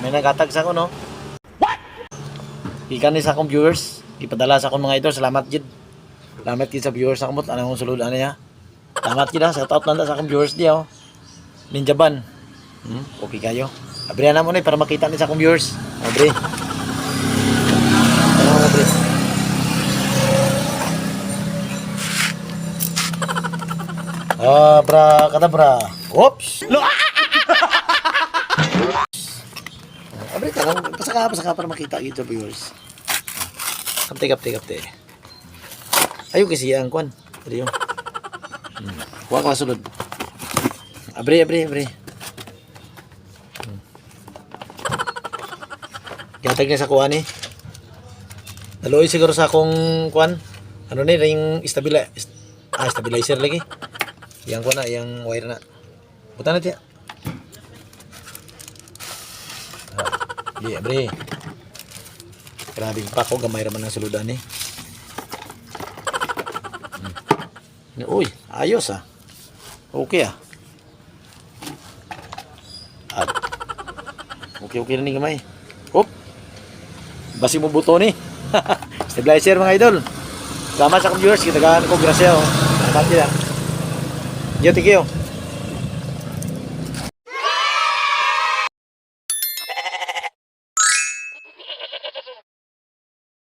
May nagatag sa ako, no? Ikan ni sa akong viewers. Ipadala sa akong mga idol. Salamat, Jid. Salamat, Jid, sa viewers sa kamot. Anong sulod, ano niya? Salamat, Jid, ha. Shout out nanda sa akong viewers diya, oh. Ninja Ban. Okay kayo. Abrihan na mo na, para makita ni sa akong viewers. Abri. Ano, abri? Abracadabra. Oops! Abri ka lang. Pasaka para makita dito, viewers. Kapte. Ayaw kasi ang kwan. Pero yun. Kuha ka sunod. Abri. Gatag niya sa kuha ni. Naluoy siguro sa akong kwan. Ano ni, yung stabilizer lagi. Yang kwan na, yang wire na. Buta na tiya. Abri. Grabe pa ko, gamay raman ng suludan eh. Uy, ayos ah. Okay ah. Okay na ni gamay. Hop. Basi mo buto ni. Stabilizer mga idol. Salamat sa viewers, kita gaan ko grasya oh. Salamat nila. Yo, thank you.